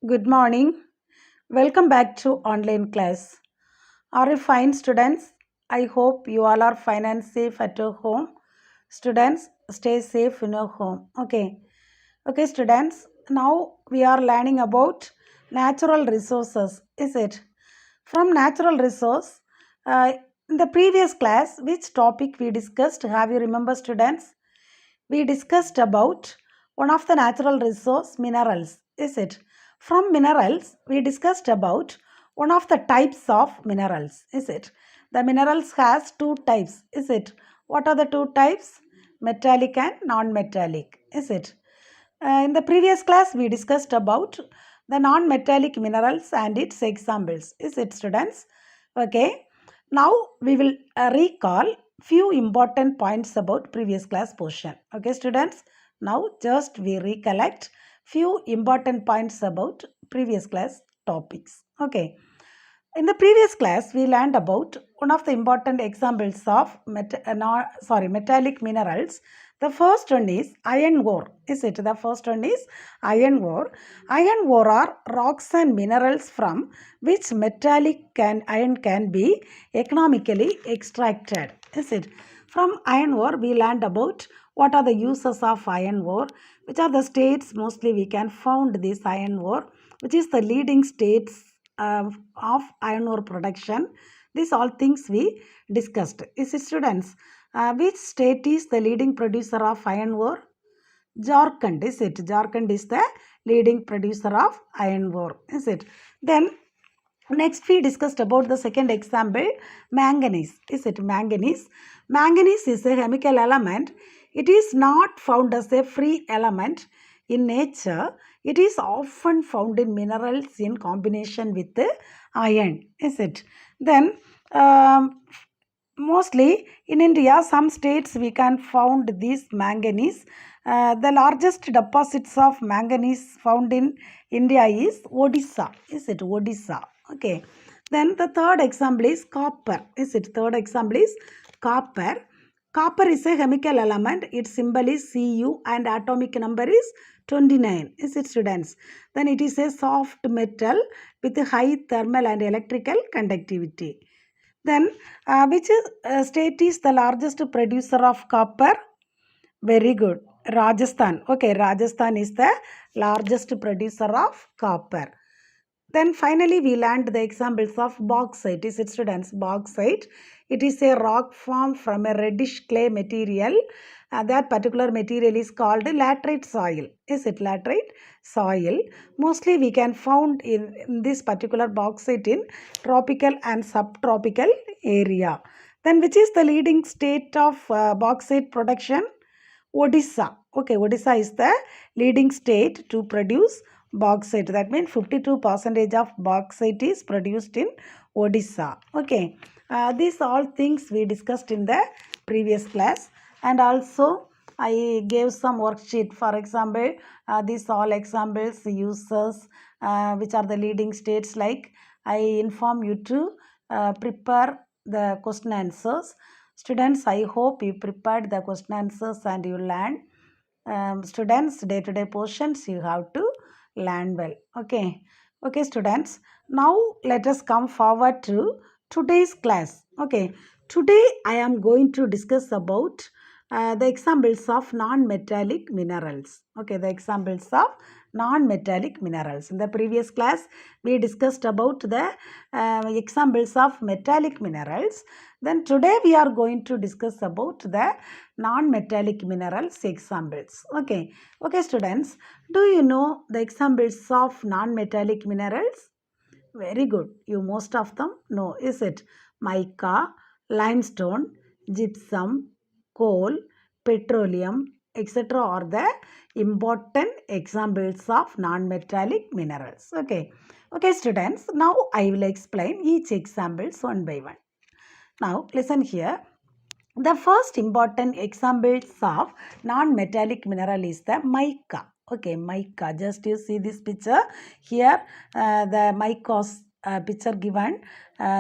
Good morning. Welcome back to online class. Are you fine, students? I hope you all are fine and safe at your home. Students, stay safe in your home. Okay, students. Now we are learning about natural resources. Is it? From natural resource, uh, in the previous class, which topic we discussed? Have you remember, students? We discussed about one of the natural resource minerals. Is it? From minerals, we discussed about one of the types of minerals. Is it? The minerals has two types. Is it? What are the two types? Metallic and non-metallic. Is it? In the previous class, we discussed about the non-metallic minerals and its examples. Is it, students? Okay. Now we will recall few important points about previous class portion. Okay, students. Now just we recollect few important points about previous class topics. Okay. In the previous class, we learned about one of the important examples of metallic minerals. The first one is iron ore. Is it? The first one is iron ore. Iron ore are rocks and minerals from which iron can be economically extracted. Is it? From iron ore, we learned about what are the uses of iron ore, which are the states mostly we can found this iron ore, which is the leading states of iron ore production. These all things we discussed. Is it, students? Which state is the leading producer of iron ore? Jharkhand. Is it? Jharkhand is the leading producer of iron ore. Is it? Then next we discussed about the second example, manganese. Is it? Manganese. Manganese is a chemical element. It is not found as a free element in nature. It is often found in minerals in combination with the iron. Is it? Then mostly in India, some states we can found this manganese. The largest deposits of manganese found in India is Odisha. Is it? Odisha. Okay. Then the third example is copper. Is it? Third example is copper. Copper is a chemical element. Its symbol is Cu and atomic number is 29. Is it, students? Then it is a soft metal with a high thermal and electrical conductivity. Then which state is the largest producer of copper? Very good. Rajasthan. Okay, Rajasthan is the largest producer of copper. Then finally we learned the examples of bauxite. Is it, students? Bauxite. It is a rock formed from a reddish clay material. That particular material is called laterite soil. Is it? Laterite soil. Mostly we can found in this particular bauxite in tropical and subtropical area. Then which is the leading state of bauxite production? Odisha. Okay, Odisha is the leading state to produce bauxite. That means 52% of bauxite is produced in Odisha. Okay, these all things we discussed in the previous class, and also I gave some worksheet. For example, these all examples, uses, which are the leading states. Like I inform you to prepare the question answers. Students, I hope you prepared the question answers and you learned. Students, day-to-day portions you have to learn well. Okay, students. Now let us come forward to today's class. Okay, today I am going to discuss about the examples of non-metallic minerals. Okay, the examples of non-metallic minerals. In the previous class, we discussed about the examples of metallic minerals. Then today we are going to discuss about the non-metallic minerals examples. Okay, students, do you know the examples of non-metallic minerals? Very good. You most of them know. Is it? Mica, limestone, gypsum, coal, petroleum, etc. are the important examples of non-metallic minerals. Okay, students. Now I will explain each examples one by one. Now listen here. The first important examples of non-metallic mineral is the mica. Okay, mica. Just you see this picture here. The mica's picture given.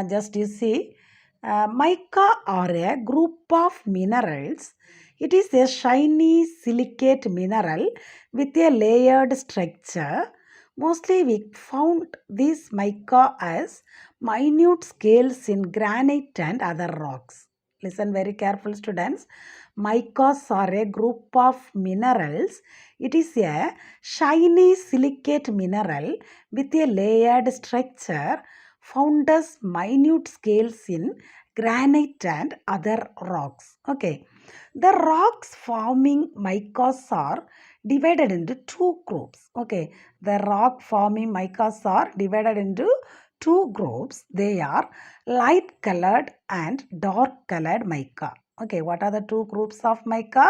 Just you see. Mica are a group of minerals. It is a shiny silicate mineral with a layered structure Mostly we found this mica as minute scales in granite and other rocks. Listen very careful, students. Micas are a group of minerals. It is a shiny silicate mineral with a layered structure found as minute scales in granite and other rocks. Okay. The rocks forming micas are divided into two groups. Okay. The rock forming micas are divided into two groups. They are light colored and dark colored mica. Okay, what are the two groups of mica?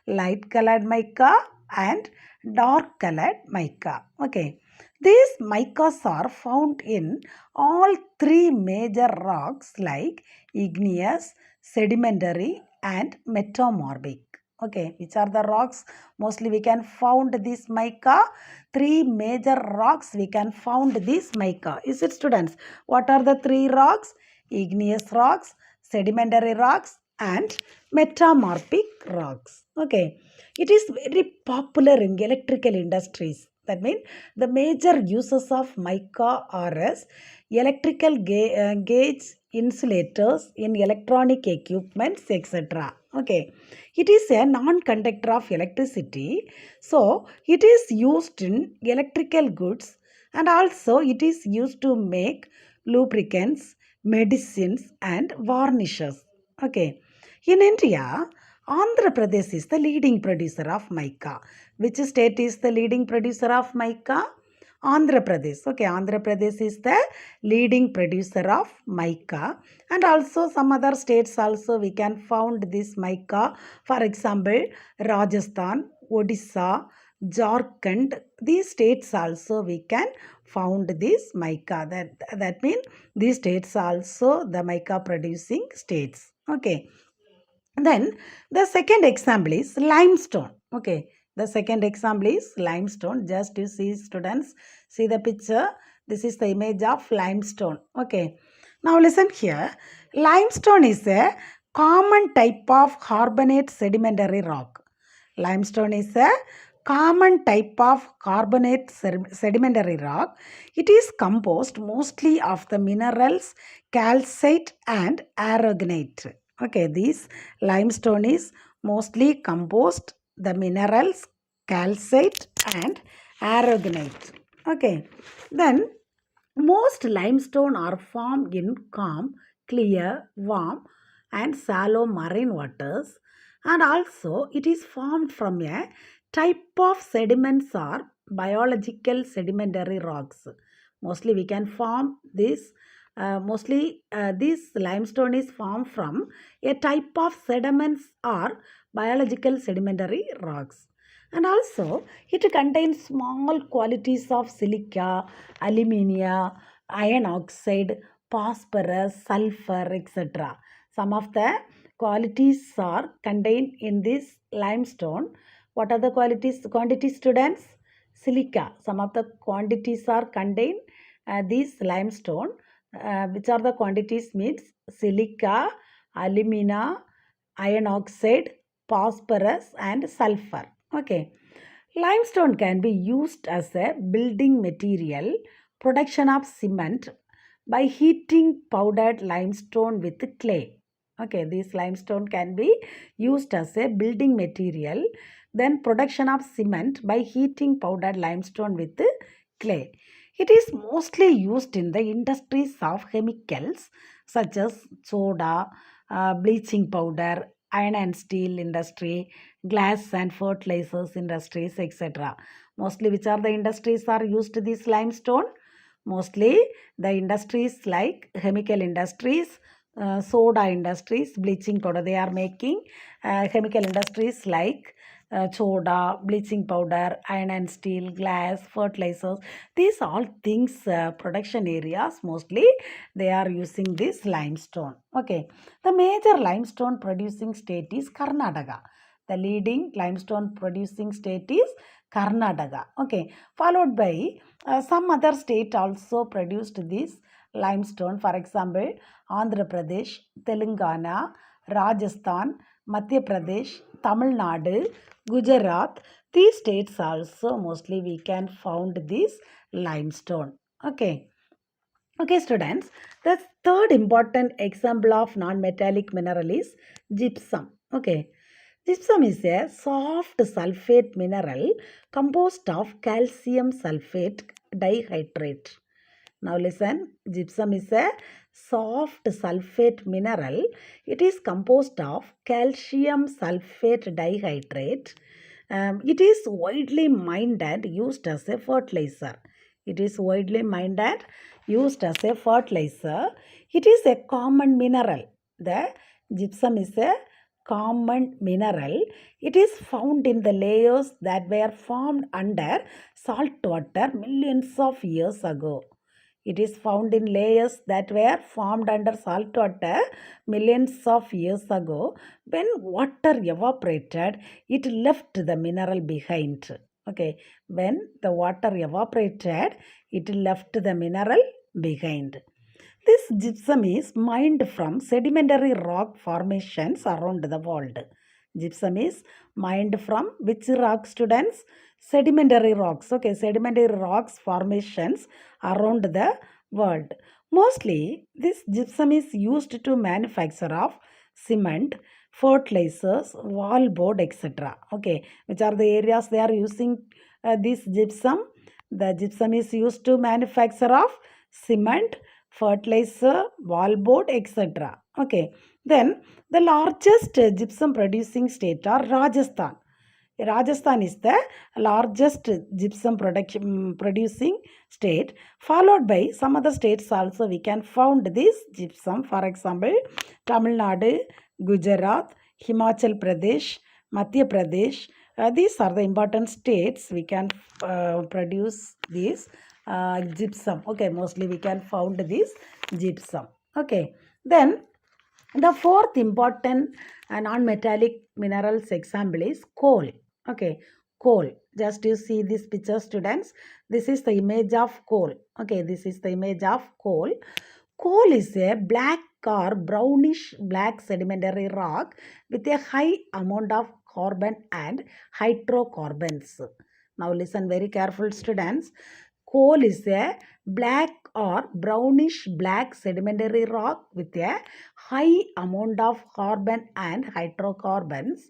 Light colored mica and dark colored mica. Okay, these micas are found in all three major rocks like igneous, sedimentary and metamorphic. Okay, which are the rocks? Mostly we can found this mica. Three major rocks we can found this mica. Is it, students? What are the three rocks? Igneous rocks, sedimentary rocks and metamorphic rocks. Okay, it is very popular in electrical industries. That means the major uses of mica are as electrical gauge insulators in electronic equipments, etc. Okay, it is a non-conductor of electricity, so it is used in electrical goods and also it is used to make lubricants, medicines and varnishes. Okay, in India, Andhra Pradesh is the leading producer of mica. Which state is the leading producer of mica? Andhra Pradesh. Okay, Andhra Pradesh is the leading producer of mica, and also some other states also we can found this mica. For example, Rajasthan, Odisha, Jharkhand. These states also we can found this mica. That means these states also the mica producing states. Okay. Then the second example is limestone. Okay. The second example is limestone. Just you see, students, see the picture. This is the image of limestone. Okay. Now listen here. Limestone is a common type of carbonate sedimentary rock. Limestone is a common type of carbonate sedimentary rock. It is composed mostly of the minerals calcite and aragonite. Okay, this limestone is mostly composed the minerals calcite and aragonite. Okay, then most limestone are formed in calm, clear, warm and shallow marine waters, and also it is formed from a type of sediments or biological sedimentary rocks. Mostly we can form this this limestone is formed from a type of sediments or biological sedimentary rocks, and also it contains small quantities of silica, alumina, iron oxide, phosphorus, sulfur, etc. Some of the qualities are contained in this limestone. What are the quantities, students? Silica. Some of the quantities are contained this limestone. Which are the quantities means silica, alumina, iron oxide, phosphorus and sulfur. Okay. Limestone can be used as a building material, production of cement by heating powdered limestone with clay. Okay, this limestone can be used as a building material, then production of cement by heating powdered limestone with clay. It is mostly used in the industries of chemicals such as soda, bleaching powder, iron and steel industry, glass and fertilizers industries, etc. Mostly which are the industries are used this limestone? Mostly the industries like chemical industries, soda industries, bleaching powder. They are making chemical industries like soda, bleaching powder, iron and steel, glass, fertilizers. These all things production areas mostly they are using this limestone. Okay, the major limestone producing state is Karnataka. The leading limestone producing state is Karnataka. Okay, followed by some other state also produced this limestone. For example, Andhra Pradesh, Telangana, Rajasthan, Madhya Pradesh, Tamil Nadu, Gujarat. These states also mostly we can found this limestone. Okay. Okay, students, the third important example of non-metallic mineral is gypsum. Okay, gypsum is a soft sulfate mineral composed of calcium sulfate dihydrate. Now listen, gypsum is a soft sulfate mineral. It is composed of calcium sulfate dihydrate. It is widely mined and used as a fertilizer. It is widely mined and used as a fertilizer. It is a common mineral. The gypsum is a common mineral. It is found in the layers that were formed under salt water millions of years ago. It is found in layers that were formed under salt water millions of years ago. When water evaporated, it left the mineral behind. Okay, when the water evaporated, it left the mineral behind. This gypsum is mined from sedimentary rock formations around the world. Gypsum is mined from which rock, students? Sedimentary rocks. Okay, sedimentary rocks formations around the world. Mostly, this gypsum is used to manufacture of cement, fertilizers, wallboard, etc. Okay, which are the areas they are using this gypsum? The gypsum is used to manufacture of cement, fertilizer, wallboard, etc. Okay, then the largest gypsum producing state are Rajasthan. Rajasthan is the largest gypsum producing state, followed by some other states also we can found this gypsum. For example, Tamil Nadu, Gujarat, Himachal Pradesh, Madhya Pradesh. These are the important states we can produce this gypsum. Okay, mostly we can found this gypsum. Okay, then the fourth important non-metallic minerals example is coal. Okay, coal. Just you see this picture, students. This is the image of coal. Okay, this is the image of coal. Coal is a black or brownish black sedimentary rock with a high amount of carbon and hydrocarbons. Now listen very careful, students. Coal is a black or brownish black sedimentary rock with a high amount of carbon and hydrocarbons.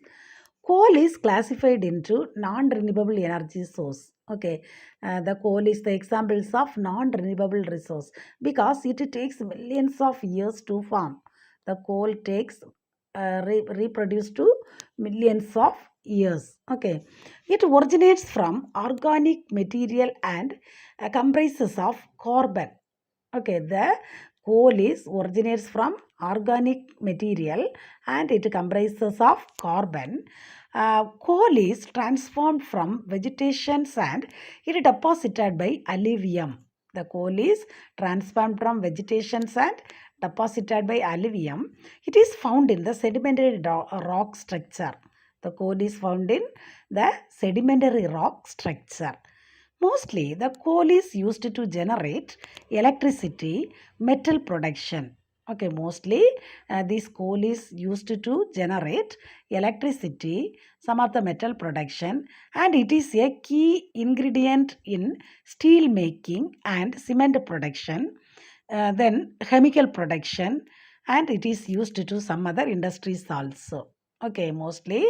Coal is classified into non-renewable energy source. Okay, the coal is the examples of non-renewable resource because it takes millions of years to form. The coal takes reproduce to millions of years. Okay, it originates from organic material and comprises of carbon. Okay, the coal is originates from organic material and it comprises of carbon. Coal is transformed from vegetation and it is deposited by alluvium. The coal is transformed from vegetation and deposited by alluvium. It is found in the sedimentary rock structure. The coal is found in the sedimentary rock structure. Mostly, the coal is used to generate electricity, metal production. Okay, mostly this coal is used to generate electricity, some of the metal production, and it is a key ingredient in steel making and cement production, then chemical production, and it is used to some other industries also. Okay, mostly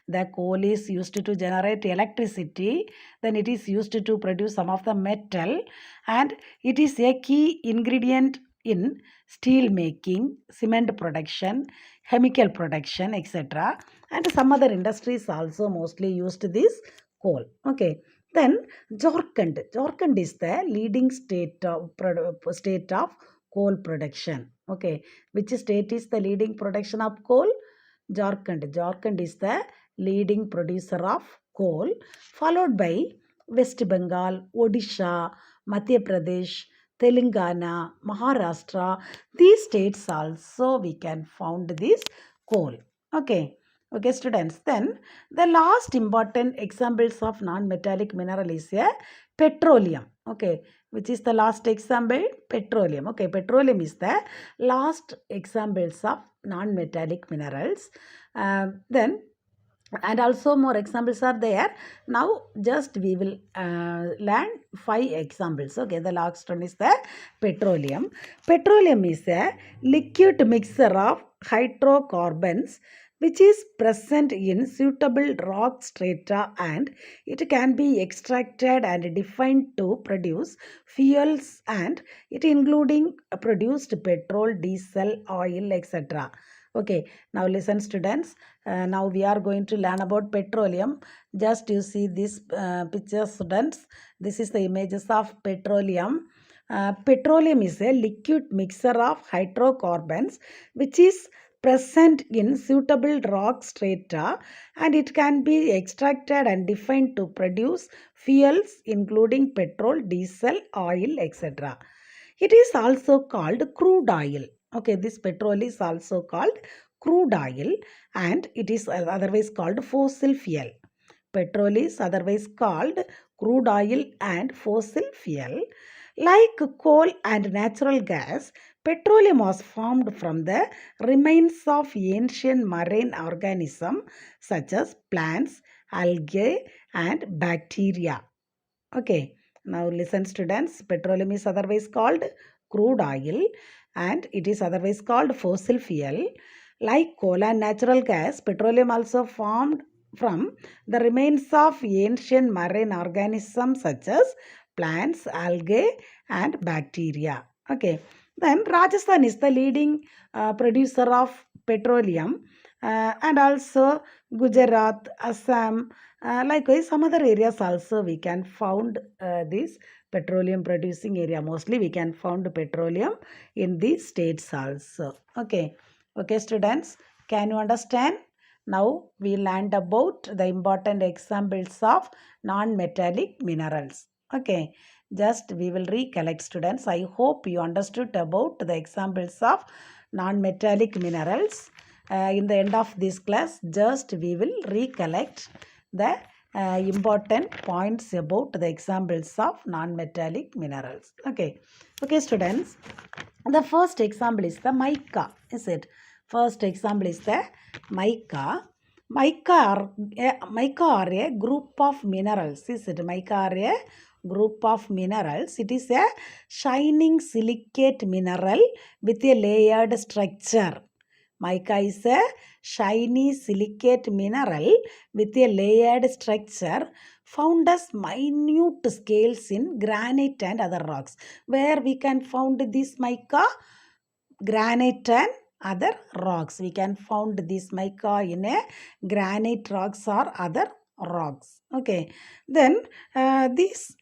the coal is used to generate electricity, then it is used to produce some of the metal, and it is a key ingredient in steel making, cement production, chemical production, etc. And some other industries also mostly used this coal. Okay, then Jharkhand. Jharkhand is the leading state of coal production. Okay, which state is the leading production of coal? Jharkhand. Jharkhand is the leading producer of coal, followed by West Bengal, Odisha, Madhya Pradesh, Telangana, Maharashtra. These states also we can found this coal. Okay. Okay, students. Then the last important examples of non-metallic mineral is a petroleum. Okay, which is the last example? Petroleum. Okay, petroleum is the last examples of non-metallic minerals. Then and also more examples are there. Now just we will learn 5 examples. Okay, the last one is the petroleum. Petroleum is a liquid mixture of hydrocarbons which is present in suitable rock strata, and it can be extracted and defined to produce fuels, and it including produced petrol, diesel, oil, etc. Okay, now listen students. Now we are going to learn about petroleum. Just you see this picture students. This is the images of petroleum. Petroleum is a liquid mixture of hydrocarbons which is present in suitable rock strata, and it can be extracted and defined to produce fuels including petrol, diesel, oil, etc. It is also called crude oil. Okay, this petrol is also called crude oil, and it is otherwise called fossil fuel. Petrol is otherwise called crude oil and fossil fuel. Like coal and natural gas, petroleum was formed from the remains of ancient marine organisms such as plants, algae, and bacteria. Okay, now listen students. Petroleum is otherwise called crude oil, and it is otherwise called fossil fuel. Like coal and natural gas, petroleum also formed from the remains of ancient marine organisms such as plants, algae, and bacteria. Okay, then Rajasthan is the leading producer of petroleum, and also Gujarat, Assam. Likewise, some other areas also we can found this petroleum producing area. Mostly we can found petroleum in these states also. Okay, okay, students, can you understand? Now we learned about the important examples of non-metallic minerals. Okay, just we will recollect students. I hope you understood about the examples of non-metallic minerals. In the end of this class, just we will recollect the important points about the examples of non-metallic minerals. Okay, okay, students. The first example is the mica. Is it? First example is the mica. Mica are a group of minerals. Is it? Mica are a group of minerals. It is a shining silicate mineral with a layered structure. Mica is a shiny silicate mineral with a layered structure found as minute scales in granite and other rocks. Where we can found this mica? Granite and other rocks. We can found this mica in a granite rocks or other rocks. Okay. Then these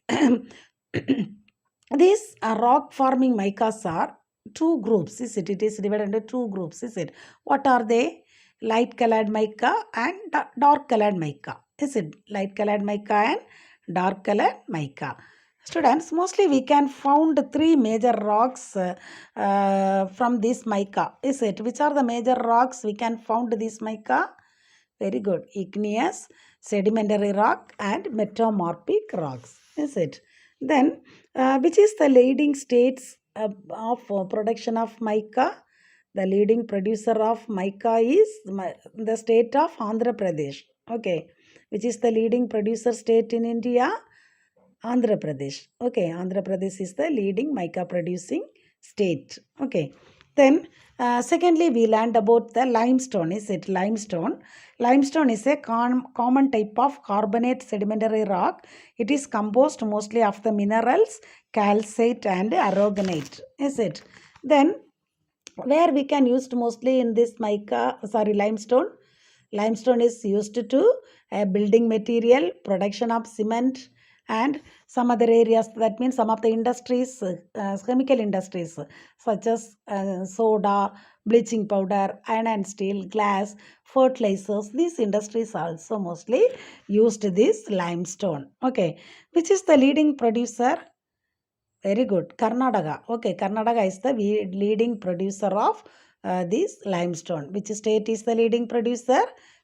these rock forming micas are two groups. Is it? It is divided into two groups. Is it? What are they? Light colored mica and dark colored mica. Is it? Light colored mica and dark colored mica. Students, mostly we can found three major rocks from this mica. Is it? Which are the major rocks we can found this mica? Very good. Igneous, sedimentary rock and metamorphic rocks. Is it? Then, which is the leading states of production of mica? The leading producer of mica is the state of Andhra Pradesh. Okay. Which is the leading producer state in India? Andhra Pradesh. Okay, Andhra Pradesh is the leading mica producing state. Okay. Then, secondly, we learned about the limestone. Is it limestone? Limestone is a common type of carbonate sedimentary rock. It is composed mostly of the minerals calcite and aragonite. Is it? Then, where we can use mostly in this limestone? Limestone is used to building material, production of cement, and some other areas. That means some of the industries, chemical industries such as soda, bleaching powder, iron and steel, glass, fertilizers. These industries also mostly used this limestone. Okay, which is the leading producer? Very good. Karnataka. Okay, Karnataka is the leading producer of this limestone. Which state is the leading producer?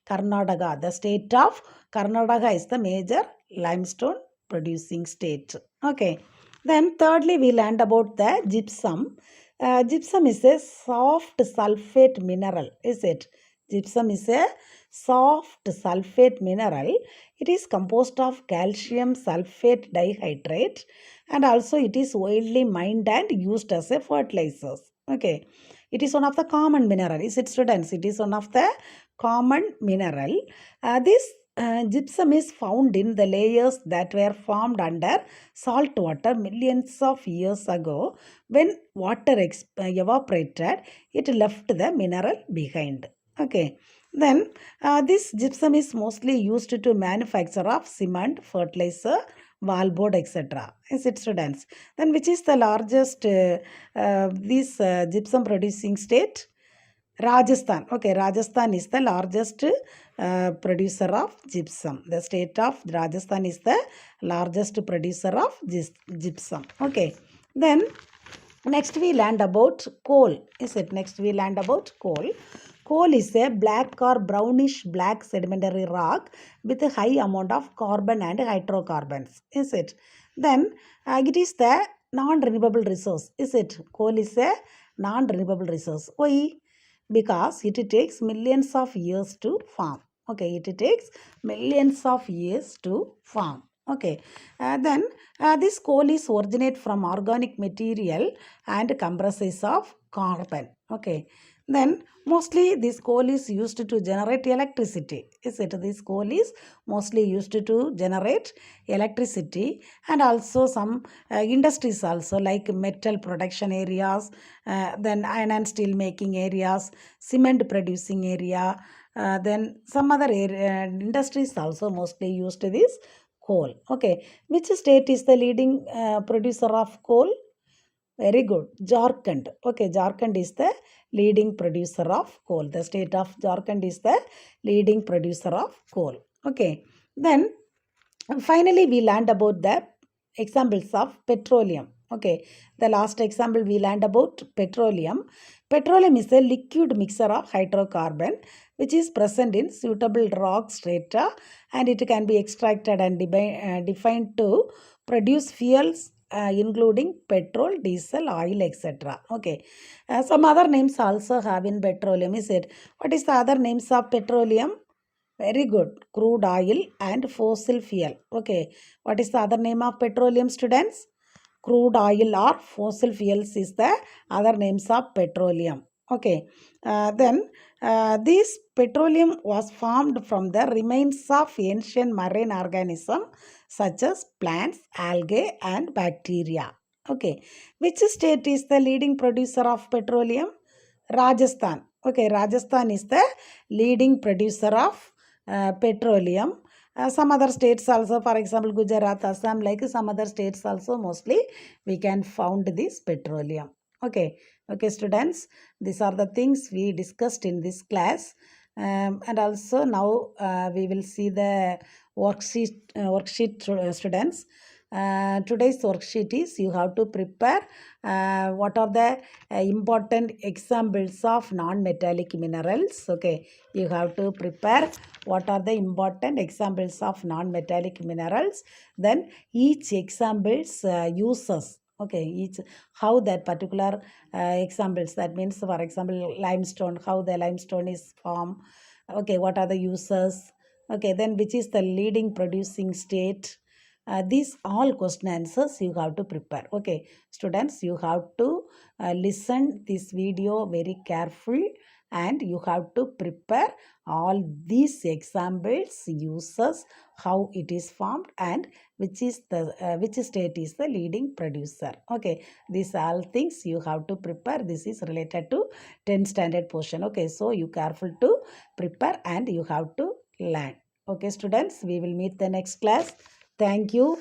Karnataka. The state of Karnataka is the major limestone producing state. Okay. Then thirdly, we learned about the gypsum. Gypsum is a soft sulfate mineral. Is it? Gypsum is a soft sulfate mineral. It is composed of calcium sulfate dihydrate, and also it is widely mined and used as a fertilizer. Okay. It is one of the common mineral. Is it, students? It is one of the common mineral. This gypsum is found in the layers that were formed under salt water millions of years ago. When water evaporated, it left the mineral behind. Okay. Then this gypsum is mostly used to manufacture of cement, fertilizer, wallboard, etc. Is it, students? Then which is the largest this gypsum producing state? Rajasthan. Okay, Rajasthan is the largest producer of gypsum. The state of Rajasthan is the largest producer of gypsum. Okay. Then next we learned about coal. Is it? Next we learned about coal. Coal is a black or brownish black sedimentary rock with a high amount of carbon and hydrocarbons. Is it? Then it is the non-renewable resource. Is it? Coal is a non-renewable resource. Why? Because it takes millions of years to form. Okay, it takes millions of years to form. Okay, then this coal is originate from organic material and comprises of carbon. Okay, then mostly this coal is used to generate electricity. Is it? This coal is mostly used to generate electricity, and also some industries also, like metal production areas, then iron and steel making areas, cement producing area, then some other industries also mostly used this coal. Okay, which state is the leading producer of coal? Very good. Jharkhand. Okay, Jharkhand is the leading producer of coal. The state of Jharkhand is the leading producer of coal. Okay. Then finally we learned about the examples of petroleum. Okay. The last example we learned about petroleum. Petroleum is a liquid mixture of hydrocarbon which is present in suitable rock strata, and it can be extracted and defined to produce fuels including petrol, diesel, oil, etc. Okay. Some other names also have in petroleum. Is it? What is the other names of petroleum? Very good. Crude oil and fossil fuel. Okay. What is the other name of petroleum, students? Crude oil or fossil fuels is the other names of petroleum. Okay. Then this petroleum was formed from the remains of ancient marine organisms such as plants, algae, and bacteria. Okay. Which state is the leading producer of petroleum? Rajasthan. Okay, Rajasthan is the leading producer of petroleum. Some other states also, for example, Gujarat, Assam, like some other states also, mostly we can found this petroleum. Okay, okay, students, these are the things we discussed in this class. And also now we will see the worksheet, students. Today's worksheet is you have to prepare what are the important examples of non-metallic minerals. Okay, you have to prepare what are the important examples of non-metallic minerals. Then each examples uses. Okay, each how that particular examples, that means for example limestone, how the limestone is formed. Okay, what are the uses? Okay, then which is the leading producing state? These all question answers you have to prepare. Okay, students, you have to listen this video very carefully, and you have to prepare all these examples, uses, how it is formed, and which is the which state is the leading producer. Okay, these all things you have to prepare. This is related to 10th standard portion. Okay, so you careful to prepare and you have to learn. Okay, students, we will meet the next class. Thank you.